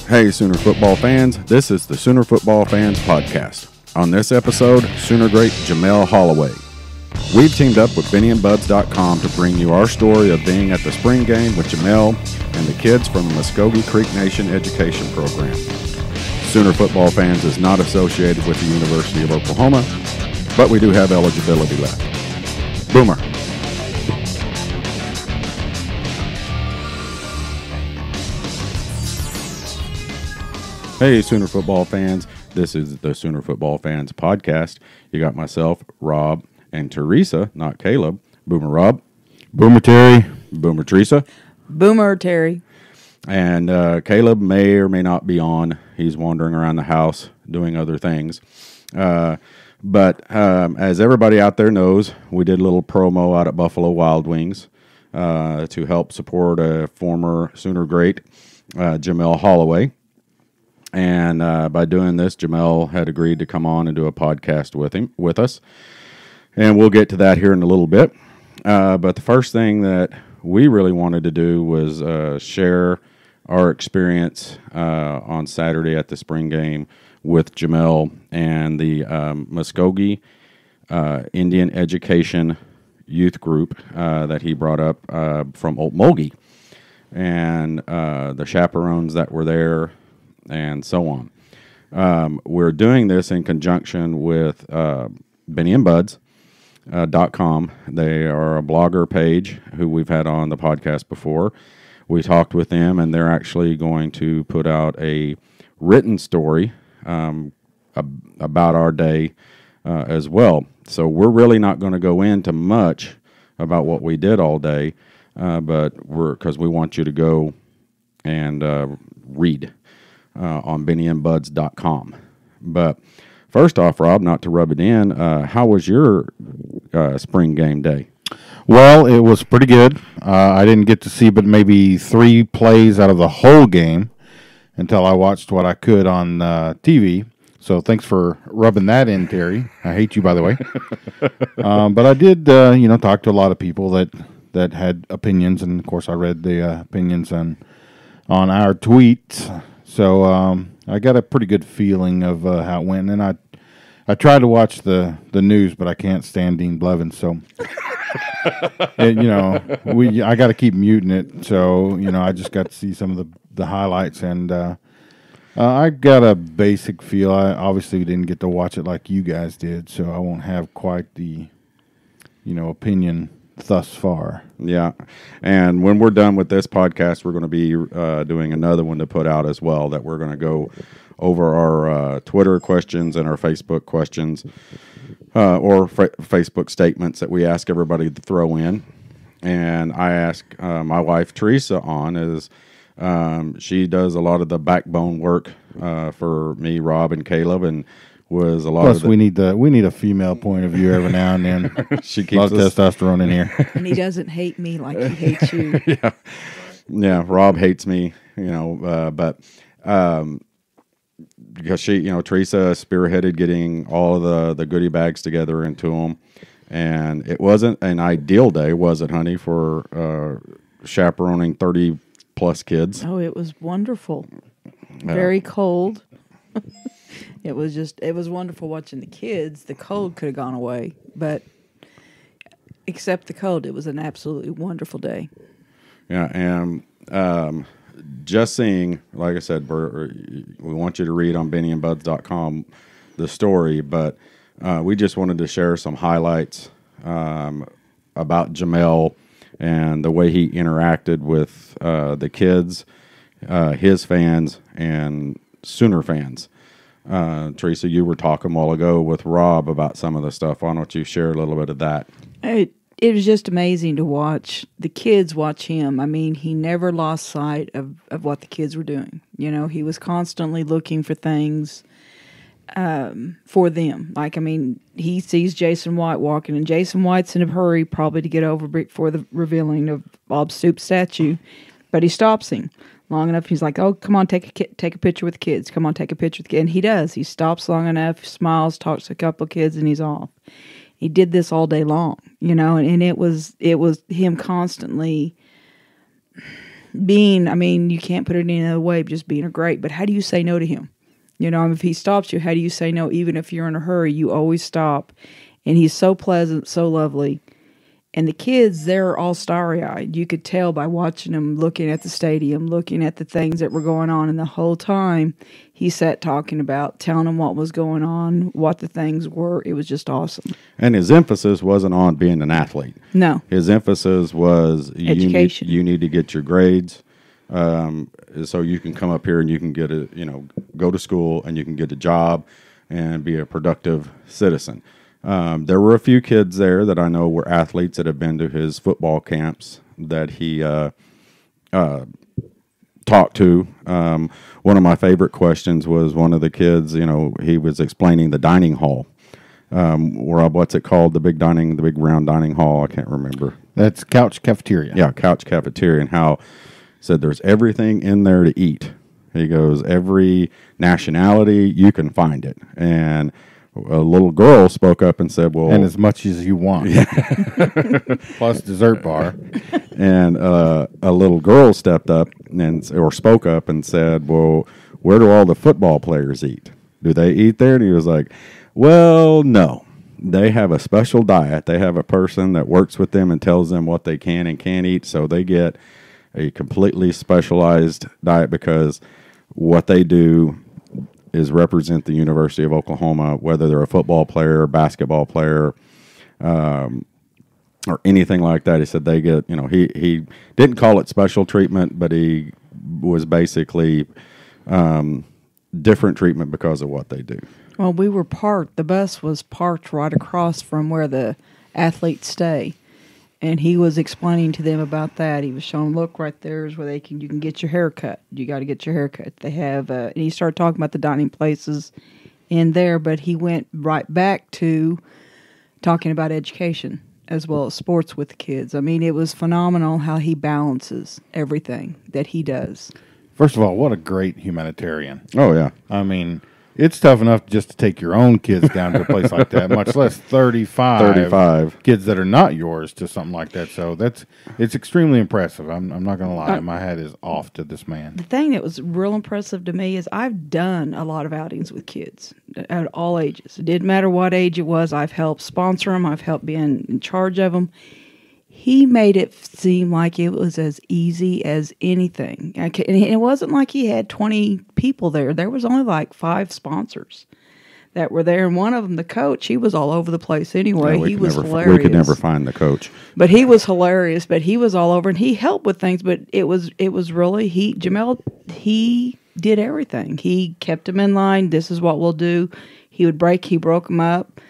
Hey, Sooner football fans. This is the Sooner Football Fans Podcast. On this episode, Sooner great Jamelle Holieway. We've teamed up with BennyandBuds.com to bring you our story of being at the spring game with Jamelle and the kids from the Muskogee Creek Nation Education Program. Sooner football fans is not associated with the University of Oklahoma, but we do have eligibility left. Boomer. Hey, Sooner football fans. This is the Sooner Football Fans Podcast. You got myself, Rob, and Teresa, not Caleb. Boomer Rob. Boomer Terry. Boomer Teresa. Boomer Terry. And Caleb may or may not be on. He's wandering around the house doing other things. But as everybody out there knows, we did a little promo out at Buffalo Wild Wings to help support a former Sooner great, Jamelle Holieway. And by doing this, Jamelle had agreed to come on and do a podcast with us. And we'll get to that here in a little bit. But the first thing that we really wanted to do was share our experience on Saturday at the spring game with Jamelle and the Muskogee Indian Education Youth Group that he brought up from Okmulgee, and the chaperones that were there, and so on. We're doing this in conjunction with BennyandBuds.com. They are a blogger page who we've had on the podcast before. We talked with them, and they're actually going to put out a written story about our day as well. So we're really not going to go into much about what we did all day, but because we want you to go and read on BennyandBuds.com. But first off, Rob, not to rub it in, how was your spring game day? Well, it was pretty good. I didn't get to see but maybe 3 plays out of the whole game until I watched what I could on TV. So thanks for rubbing that in, Terry. I hate you, by the way. But I did, talk to a lot of people that had opinions, and of course I read the opinions on our tweets. So I got a pretty good feeling of how it went, and I tried to watch the news, but I can't stand Dean Blevins, so I got to keep muting it. So I just got to see some of the highlights, and I got a basic feel. I obviously didn't get to watch it like you guys did, so I won't have quite the opinion thus far. Yeah, and when we're done with this podcast, we're going to be doing another one to put out as well, that we're going to go over our Twitter questions and our Facebook questions or Facebook statements that we ask everybody to throw in. And I ask my wife Teresa on, is she does a lot of the backbone work for me, Rob, and Caleb, and was a lot Plus, of the, we need a female point of view every now and then. She keeps a lot of testosterone in here. And he doesn't hate me like he hates you. Yeah. Rob hates me, but because she, Teresa spearheaded getting all of the goodie bags together into them, and it wasn't an ideal day, was it, honey, for chaperoning 30 plus kids? Oh, it was wonderful. Very cold. It was wonderful watching the kids. The cold could have gone away, but except the cold, it was an absolutely wonderful day. Yeah, and just seeing, like I said, we want you to read on BennyandBuds.com the story, but we just wanted to share some highlights about Jamelle and the way he interacted with the kids, his fans, and Sooner fans. Teresa, you were talking a while ago with Rob about some of the stuff. Why don't you share a little bit of that? It was just amazing to watch the kids watch him. I mean, he never lost sight of what the kids were doing. He was constantly looking for things for them. He sees Jason White walking, and Jason White's in a hurry probably to get over before the revealing of Bob Stoop's statue, but he stops him long enough. He's like, "Oh, come on, take a picture with the kids. Come on, take a picture with the kids." And he does. He stops long enough, smiles, talks to a couple of kids, and he's off. He did this all day long, and it was him constantly being, I mean, you can't put it any other way, just being a great, but how do you say no to him? You know, if he stops you, how do you say no? Even if you're in a hurry, you always stop. And he's so pleasant, so lovely. And the kids, they're all starry-eyed. You could tell by watching them, looking at the stadium, looking at the things that were going on. And the whole time, he sat talking about, telling them what was going on, what the things were. It was just awesome. And his emphasis wasn't on being an athlete. No. His emphasis was education. You need to get your grades, so you can come up here and you can get go to school and you can get a job and be a productive citizen. There were a few kids there that I know were athletes that have been to his football camps that he talked to. One of my favorite questions was one of the kids, he was explaining the dining hall. Rob, what's it called? The big round dining hall? I can't remember. That's couch cafeteria. Yeah, couch cafeteria, and how said there's everything in there to eat. He goes, every nationality, you can find it. And a little girl spoke up and said, well... And as much as you want. Yeah. Plus dessert bar. And a little girl stepped up or spoke up and said, well, where do all the football players eat? Do they eat there? And he was like, well, no. They have a special diet. They have a person that works with them and tells them what they can and can't eat, so they get a completely specialized diet because what they do is represent the University of Oklahoma, whether they're a football player, basketball player, or anything like that. He said they get, he didn't call it special treatment, but he was basically different treatment because of what they do. Well, the bus was parked right across from where the athletes stay. And he was explaining to them about that. He was showing, look, right there is where you can get your hair cut. You got to get your hair cut. They have, and he started talking about the dining places in there, but he went right back to talking about education as well as sports with the kids. I mean, it was phenomenal how he balances everything that he does. First of all, what a great humanitarian. Oh, yeah. I mean, it's tough enough just to take your own kids down to a place like that, much less 35 kids that are not yours to something like that. So it's extremely impressive. I'm not going to lie. My hat is off to this man. The thing that was real impressive to me is I've done a lot of outings with kids at all ages. It didn't matter what age it was. I've helped sponsor them. I've helped be in charge of them. He made it seem like it was as easy as anything. And it wasn't like he had 20 people there. There was only like 5 sponsors that were there. And one of them, the coach, he was all over the place anyway. He was hilarious. We could never find the coach. But he was hilarious. But he was all over. And he helped with things. But it was really, Jamelle, he did everything. He kept them in line. This is what we'll do. He broke them up.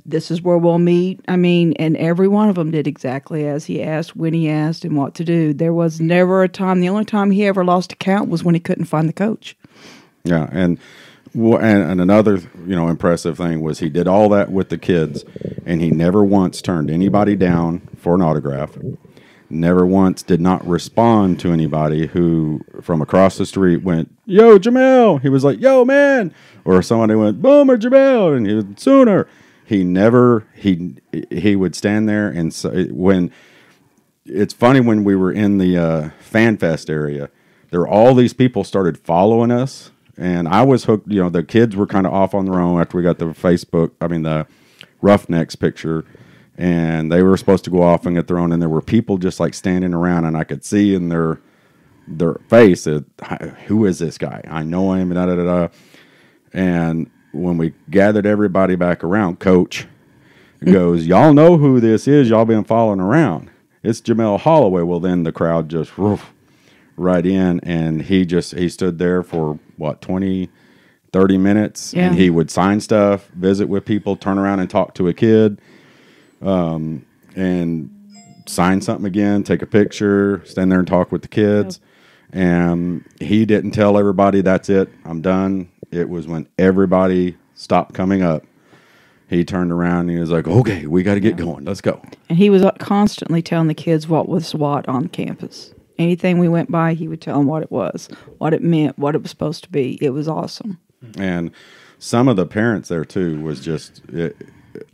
This is where we'll meet. I mean, and every one of them did exactly as he asked, when he asked, and what to do. There was never a time. The only time he ever lost a count was when he couldn't find the coach. Yeah, and another impressive thing was he did all that with the kids, and he never once turned anybody down for an autograph. Never once did not respond to anybody who from across the street went, "Yo, Jamelle." He was like, "Yo, man," or somebody went, "Boomer, Jamelle," and he was Sooner. He never, he would stand there and when, it's funny when we were in the Fan Fest area, there were all these people started following us, and I was hooked, the kids were kind of off on their own after we got the Roughnecks picture, and they were supposed to go off and get their own, and there were people just like standing around, and I could see in their face, who is this guy? I know him, and when we gathered everybody back around, Coach goes, "Y'all know who this is. Y'all been following around. It's Jamelle Holieway." Well, then the crowd just right in, and he stood there for, 20, 30 minutes, yeah. And he would sign stuff, visit with people, turn around and talk to a kid, and sign something again, take a picture, stand there and talk with the kids. Yep. And he didn't tell everybody, "That's it, I'm done." It was when everybody stopped coming up, he turned around and he was like, "Okay, we got to get going. Let's go." And he was constantly telling the kids what was what on campus. Anything we went by, he would tell them what it was, what it meant, what it was supposed to be. It was awesome. And some of the parents there, too, was just...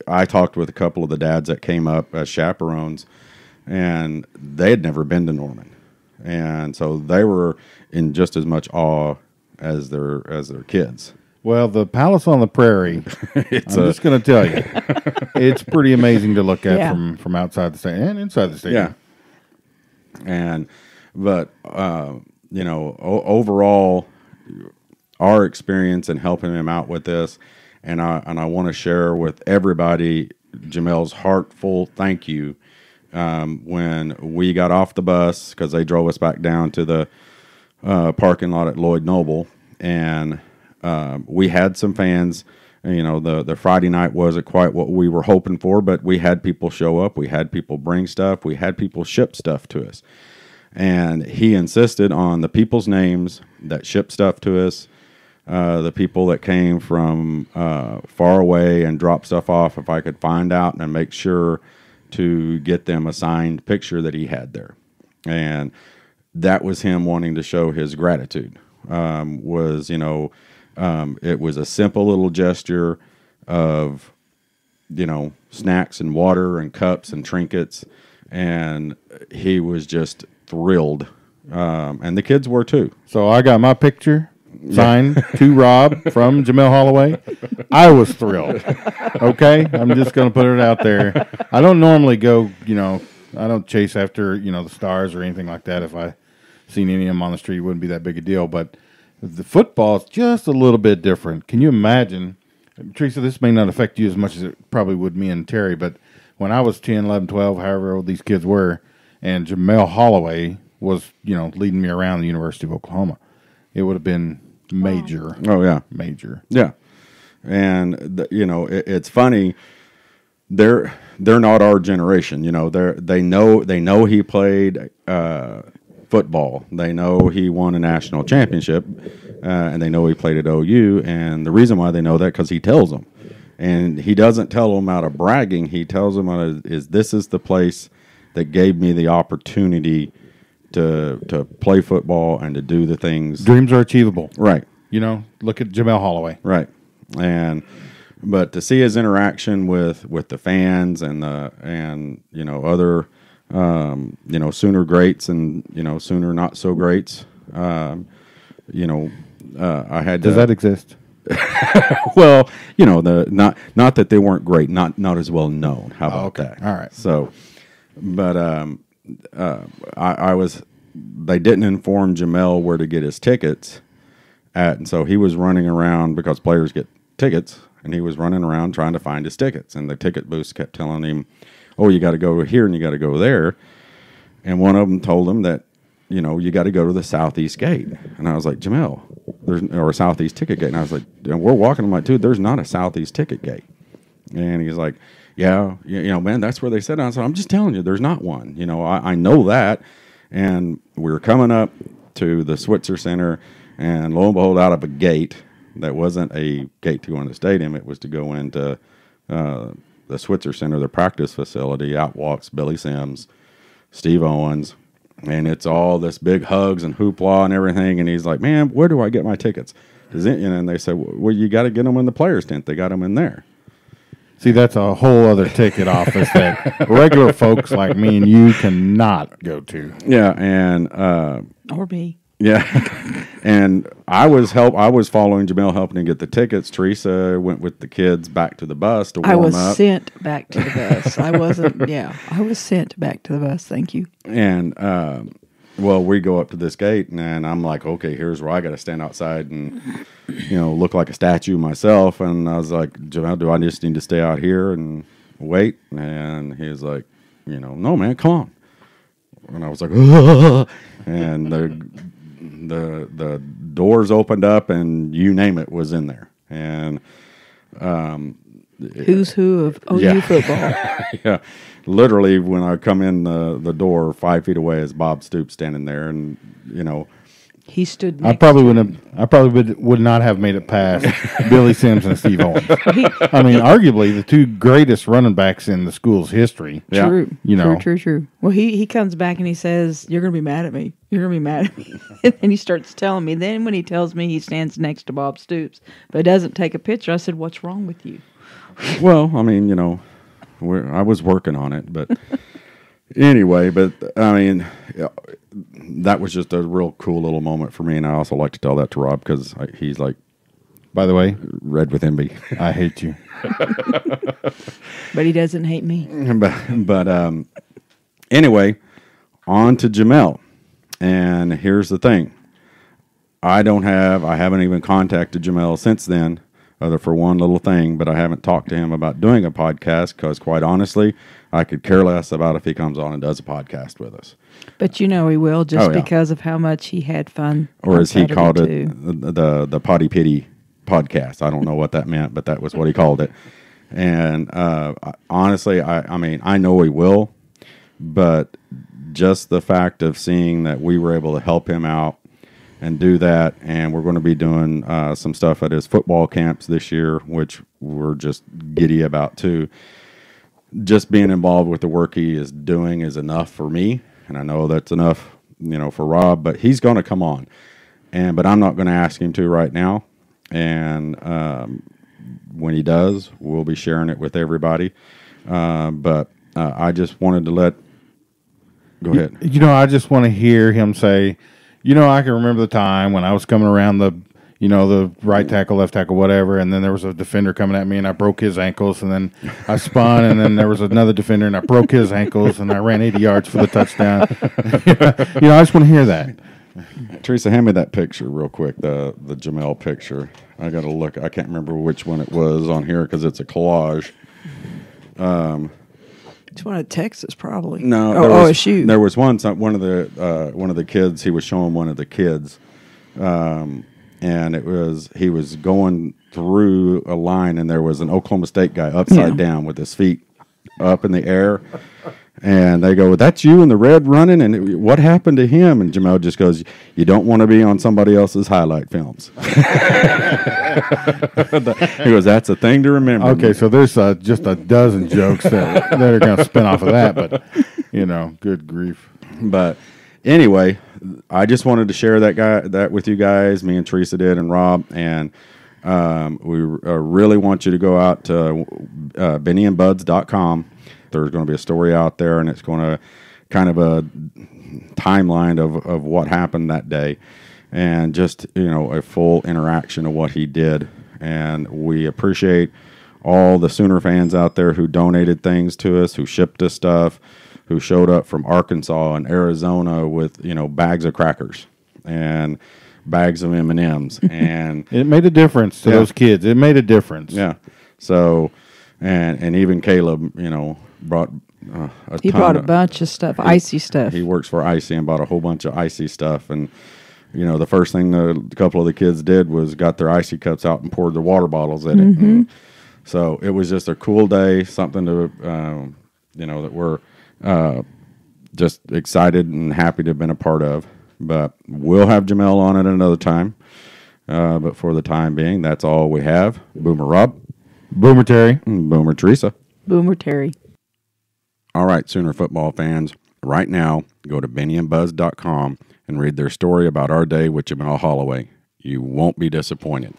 I talked with a couple of the dads that came up as chaperones, and they had never been to Norman. and so they were in just as much awe as their kids. Well, the Palace on the Prairie, I'm just going to tell you, it's pretty amazing to look at from outside the stadium and inside the stadium. Yeah. But overall, our experience in helping him out with this, and I want to share with everybody Jamelle's heartful thank you when we got off the bus, because they drove us back down to the parking lot at Lloyd Noble, and we had some fans. The Friday night wasn't quite what we were hoping for, but we had people show up. We had people bring stuff. We had people ship stuff to us. And he insisted on the people's names that shipped stuff to us, the people that came from far away and dropped stuff off, if I could find out and make sure to get them a signed picture that he had there. And that was him wanting to show his gratitude. It was a simple little gesture of, snacks and water and cups and trinkets. And he was just thrilled. And the kids were too. So I got my picture signed to Rob from Jamelle Holieway. I was thrilled. Okay? I'm just going to put it out there. I don't normally go, I don't chase after, the stars or anything like that. If I seen any of them on the street, it wouldn't be that big a deal. But the football is just a little bit different. Can you imagine? Teresa, this may not affect you as much as it probably would me and Terry, but when I was 10, 11, 12, however old these kids were, and Jamelle Holieway was, leading me around the University of Oklahoma, it would have been major. Oh, yeah. Major. Yeah. And, it's funny. They're not our generation. They know he played football. They know he won a national championship, and they know he played at OU. And the reason why they know that, because he tells them. And he doesn't tell them out of bragging. He tells them this is the place that gave me the opportunity to play football and to do the things. Dreams are achievable. Right. Look at Jamelle Holieway. Right. But to see his interaction with the fans and other Sooner greats and Sooner not so greats, I had. Does that exist? Well, not that they weren't great, not as well known. How about that? All right. So, but they didn't inform Jamelle where to get his tickets at, and so he was running around, because players get tickets, and he was running around trying to find his tickets, and the ticket booths kept telling him, "Oh, you got to go here and you got to go there," and one of them told him that, you got to go to the Southeast Gate, and I was like, Jamelle, or a Southeast ticket gate, and I was like, and we're walking, I'm like, dude, there's not a Southeast ticket gate, and he's like, yeah, man, that's where they said. I said, I'm just telling you, there's not one. I know that. And we were coming up to the Switzer Center, and lo and behold, out of a gate that wasn't a gate to go in the stadium, it was to go into the Switzer Center, the practice facility. Out walks Billy Sims, Steve Owens, and it's all this big hugs and hoopla and everything. And he's like, man, where do I get my tickets? And they said, well, you got to get them in the players' tent. They got them in there. See, that's a whole other ticket office that regular folks like me and you cannot go to. Yeah, and or me. Yeah, and I was following Jamelle, helping to get the tickets. Teresa went with the kids back to the bus to warm up. I was sent back to the bus. I wasn't. Yeah, I was sent back to the bus. Thank you. And we go up to this gate, and I'm like, okay, here's where I got to stand outside and look like a statue myself. And I was like, Jamelle, do I just need to stay out here and wait? And he was like, no, man, come on. And I was like, ugh. And the doors opened up, and you name it was in there. And who's who of OU football. Yeah, literally when I come in the door, 5 feet away is Bob Stoops standing there, and he stood. I probably would not have made it past Billy Sims and Steve Owens. I mean, arguably the two greatest running backs in the school's history. True. True. Well, he comes back and he says, "You're going to be mad at me. You're going to be mad at me." And he starts telling me. Then when he tells me he stands next to Bob Stoops, but doesn't take a picture, I said, "What's wrong with you?" Well, I mean, I was working on it, but Anyway, but I mean, yeah, that was just a real cool little moment for me, and I also like to tell that to Rob because he's like, By the way, red with envy. I hate you. But he doesn't hate me. but anyway, on to Jamelle. And here's the thing. I haven't even contacted Jamelle since then, other for one little thing, but I haven't talked to him about doing a podcast because, quite honestly, I could care less about if he comes on and does a podcast with us. But he will just because of how much he had fun. Or as he called it, too. the Potty Pity podcast. I don't know what that meant, but that was what he called it. And honestly, I mean, I know he will, but just the fact of seeing that we were able to help him out and do that, and we're going to be doing some stuff at his football camps this year, which we're just giddy about too. Just being involved with the work he is doing is enough for me, and I know that's enough, for Rob. But he's going to come on, but I'm not going to ask him to right now. And when he does, we'll be sharing it with everybody. But I just wanted to go ahead. I just want to hear him say, I can remember the time when I was coming around the right tackle, left tackle, whatever, and then there was a defender coming at me, and I broke his ankles, and then I spun, and then there was another defender, and I broke his ankles, and I ran 80 yards for the touchdown. I just want to hear that. Teresa, hand me that picture real quick, the Jamelle picture. I got to look. I can't remember which one it was on here because it's a collage. It's one of Texas, probably. No, OSU. There was one of the kids. He was showing one of the kids, and he was going through a line, and there was an Oklahoma State guy upside down with his feet up in the air. And they go, "That's you in the red running, and what happened to him?" And Jamelle just goes, "You don't want to be on somebody else's highlight films." He goes, "That's a thing to remember." Okay, so there's just a dozen jokes that are going to spin off of that, but good grief. But anyway, I just wanted to share that with you guys. Me and Teresa did, and Rob, and we really want you to go out to bennyandbuds.com. There's going to be a story out there, and it's going to kind of a timeline of what happened that day, and just a full interaction of what he did. And we appreciate all the Sooner fans out there who donated things to us, who shipped us stuff, who showed up from Arkansas and Arizona with bags of crackers and bags of M&Ms, and it made a difference to those kids. It made a difference. Yeah. So, and even Caleb, brought brought a bunch of stuff, icy stuff. He works for Icy and bought a whole bunch of icy stuff. And, the first thing a couple of the kids did was got their icy cups out and poured their water bottles in it. And so it was just a cool day, something to, that we're just excited and happy to have been a part of. But we'll have Jamelle on at another time. But for the time being, that's all we have. Boomer Rob. Boomer Terry. Boomer Teresa. Boomer Terry. All right, Sooner football fans, right now, go to bennyandbuzz.com and read their story about our day with Jamelle Holieway. You won't be disappointed.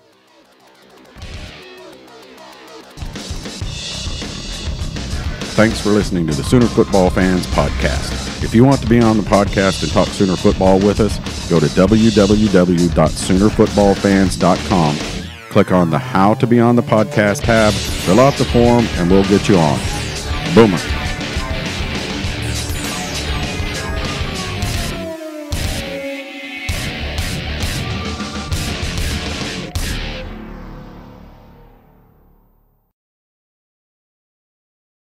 Thanks for listening to the Sooner Football Fans Podcast. If you want to be on the podcast and talk Sooner football with us, go to www.soonerfootballfans.com. Click on the How to Be on the Podcast tab, fill out the form, and we'll get you on. Boomer.